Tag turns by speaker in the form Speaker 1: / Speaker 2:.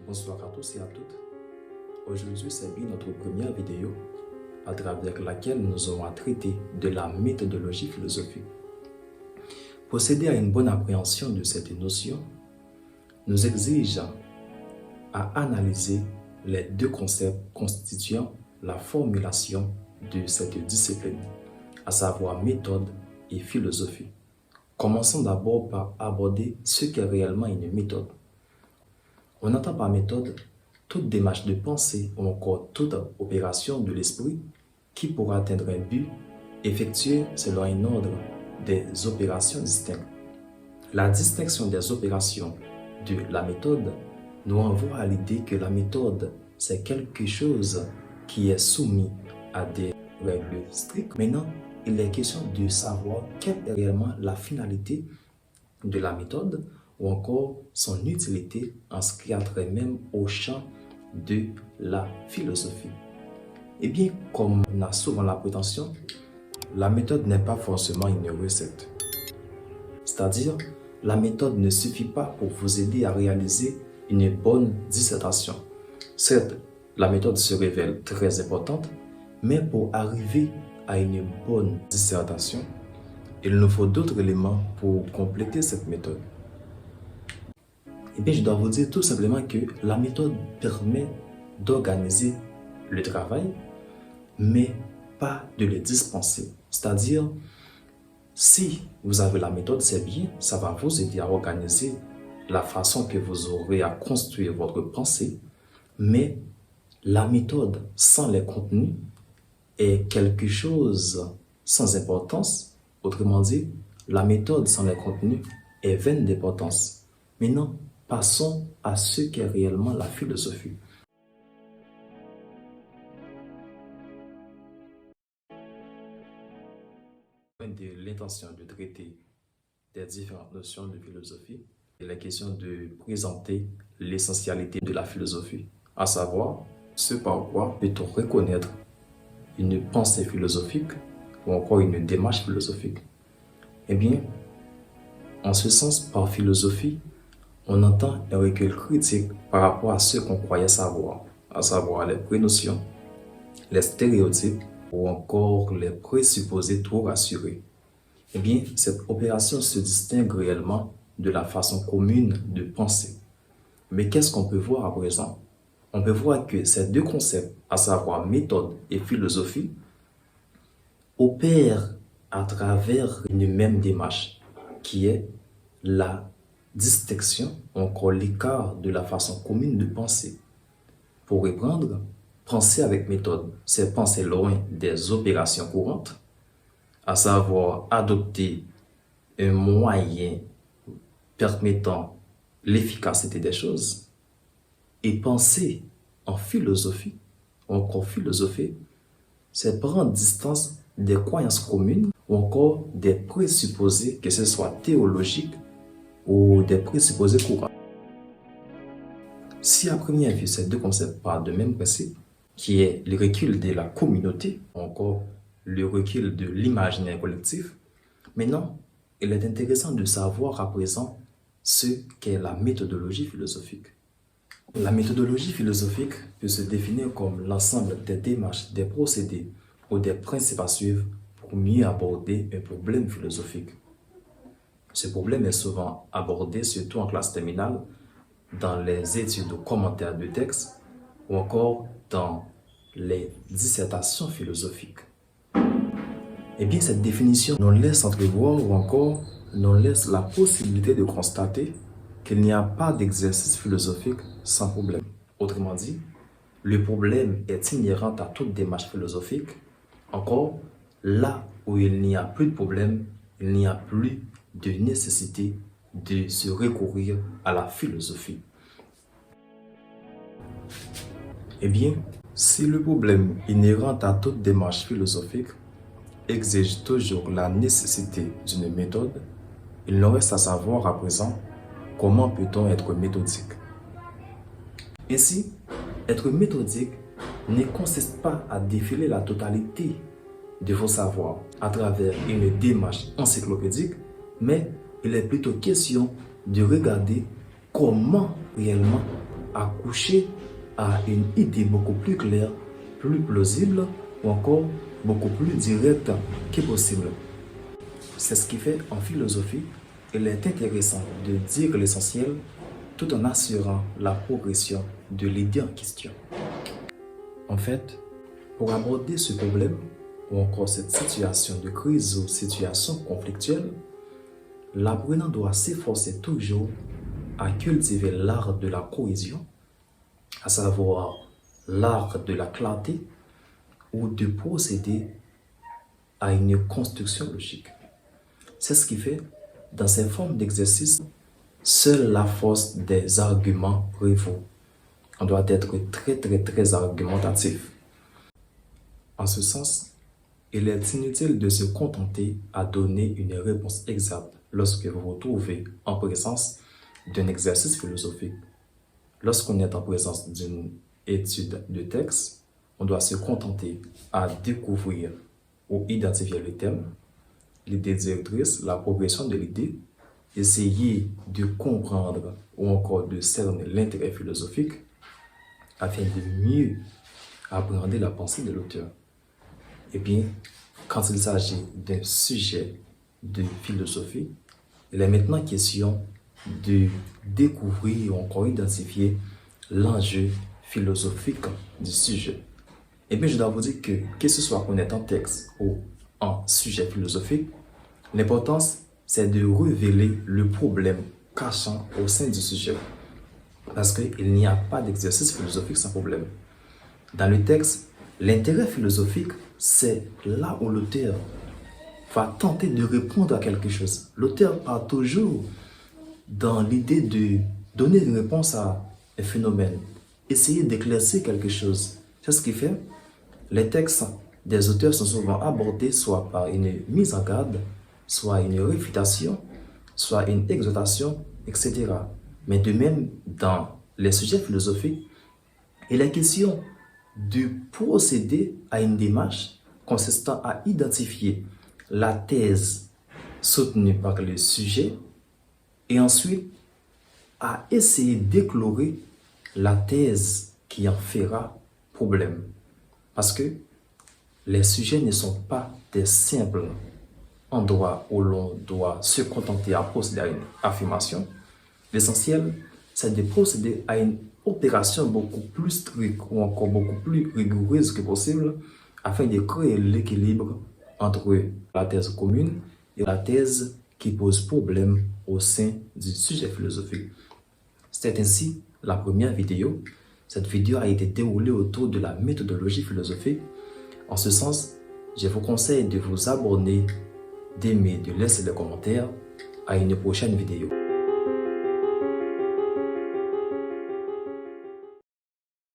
Speaker 1: Bonsoir à tous et à toutes. Aujourd'hui, c'est bien notre première vidéo à travers laquelle nous aurons à traiter de la méthodologie philosophique. Procéder à une bonne appréhension de cette notion nous exige à analyser les deux concepts constituant la formulation de cette discipline, à savoir méthode et philosophie. Commençons d'abord par aborder ce qu'est réellement une méthode. On entend par méthode toute démarche de pensée ou encore toute opération de l'esprit qui, pour atteindre un but, effectuée selon un ordre des opérations distinctes. La distinction des opérations de la méthode nous renvoie à l'idée que la méthode, c'est quelque chose qui est soumis à des règles strictes. Maintenant, il est question de savoir quelle est réellement la finalité de la méthode ou encore son utilité en ce qui a trait même au champ de la philosophie. Eh bien, comme on a souvent la prétention, la méthode n'est pas forcément une recette. C'est-à-dire, la méthode ne suffit pas pour vous aider à réaliser une bonne dissertation. Certes, la méthode se révèle très importante, mais pour arriver à une bonne dissertation, il nous faut d'autres éléments pour compléter cette méthode. Eh bien, je dois vous dire tout simplement que la méthode permet d'organiser le travail, mais pas de le dispenser. C'est-à-dire, si vous avez la méthode, c'est bien, ça va vous aider à organiser la façon que vous aurez à construire votre pensée, mais la méthode sans les contenus est quelque chose sans importance. Autrement dit, la méthode sans les contenus est vaine d'importance. Maintenant, passons à ce qu'est réellement la philosophie. De l'intention de traiter des différentes notions de philosophie, il est question de présenter l'essentialité de la philosophie, à savoir ce par quoi peut-on reconnaître une pensée philosophique ou encore une démarche philosophique. Eh bien, en ce sens, par philosophie, on entend un recul critique par rapport à ce qu'on croyait savoir, à savoir les prénotions, les stéréotypes ou encore les présupposés trop rassurés. Eh bien, cette opération se distingue réellement de la façon commune de penser. Mais qu'est-ce qu'on peut voir à présent? On peut voir que ces deux concepts, à savoir méthode et philosophie, opèrent à travers une même démarche, qui est la distinction, encore l'écart de la façon commune de penser. Pour reprendre, penser avec méthode, c'est penser loin des opérations courantes, à savoir adopter un moyen permettant l'efficacité des choses, et penser en philosophie, encore philosopher, c'est prendre distance des croyances communes ou encore des présupposés, que ce soit théologiques ou des présupposés courants. Si à première vue, ces deux concepts parlent de même principe, qui est le recul de la communauté, ou encore le recul de l'imaginaire collectif, maintenant, il est intéressant de savoir à présent ce qu'est la méthodologie philosophique. La méthodologie philosophique peut se définir comme l'ensemble des démarches, des procédés ou des principes à suivre pour mieux aborder un problème philosophique. Ce problème est souvent abordé, surtout en classe terminale, dans les études ou commentaires de textes ou encore dans les dissertations philosophiques. Eh bien, cette définition nous laisse entrevoir ou encore nous laisse la possibilité de constater qu'il n'y a pas d'exercice philosophique sans problème. Autrement dit, le problème est inhérent à toute démarche philosophique. Encore, là où il n'y a plus de problème, il n'y a plus de nécessité de se recourir à la philosophie. Eh bien, si le problème inhérent à toute démarche philosophique exige toujours la nécessité d'une méthode, il nous reste à savoir à présent comment peut-on être méthodique. Ainsi, être méthodique ne consiste pas à défiler la totalité de vos savoirs à travers une démarche encyclopédique, mais il est plutôt question de regarder comment réellement accoucher à une idée beaucoup plus claire, plus plausible ou encore beaucoup plus directe que possible. C'est ce qui fait en philosophie, il est intéressant de dire l'essentiel tout en assurant la progression de l'idée en question. En fait, pour aborder ce problème ou encore cette situation de crise ou situation conflictuelle, l'apprenant doit s'efforcer toujours à cultiver l'art de la cohésion, à savoir l'art de la clarté ou de procéder à une construction logique. C'est ce qui fait, dans ces formes d'exercice, seule la force des arguments prévaut. On doit être très argumentatif. En ce sens, il est inutile de se contenter à donner une réponse exacte lorsque vous vous trouvez en présence d'un exercice philosophique. Lorsqu'on est en présence d'une étude de texte, on doit se contenter à découvrir ou identifier le thème, l'idée directrice, la progression de l'idée, essayer de comprendre ou encore de cerner l'intérêt philosophique afin de mieux appréhender la pensée de l'auteur. Eh bien, quand il s'agit d'un sujet de philosophie, il est maintenant question de découvrir ou encore identifier l'enjeu philosophique du sujet. Eh bien, je dois vous dire que ce soit qu'on est en texte ou en sujet philosophique, l'importance, c'est de révéler le problème cachant au sein du sujet. Parce qu'il n'y a pas d'exercice philosophique sans problème. Dans le texte, l'intérêt philosophique, c'est là où l'auteur va tenter de répondre à quelque chose. L'auteur part toujours dans l'idée de donner une réponse à un phénomène, essayer d'éclaircir quelque chose. C'est ce qui fait, les textes des auteurs sont souvent abordés soit par une mise en garde, soit une réfutation, soit une exhortation, etc. Mais de même, dans les sujets philosophiques, il est question de procéder à une démarche consistant à identifier la thèse soutenue par le sujet et ensuite à essayer d'éclairer la thèse qui en fera problème. Parce que les sujets ne sont pas des simples endroits où l'on doit se contenter à procéder à une affirmation. L'essentiel, c'est de procéder à une opération beaucoup plus stricte ou encore beaucoup plus rigoureuse que possible afin de créer l'équilibre entre la thèse commune et la thèse qui pose problème au sein du sujet philosophique. C'est ainsi la première vidéo. Cette vidéo a été déroulée autour de la méthodologie philosophique. En ce sens, je vous conseille de vous abonner, d'aimer, de laisser des commentaires. À une prochaine vidéo.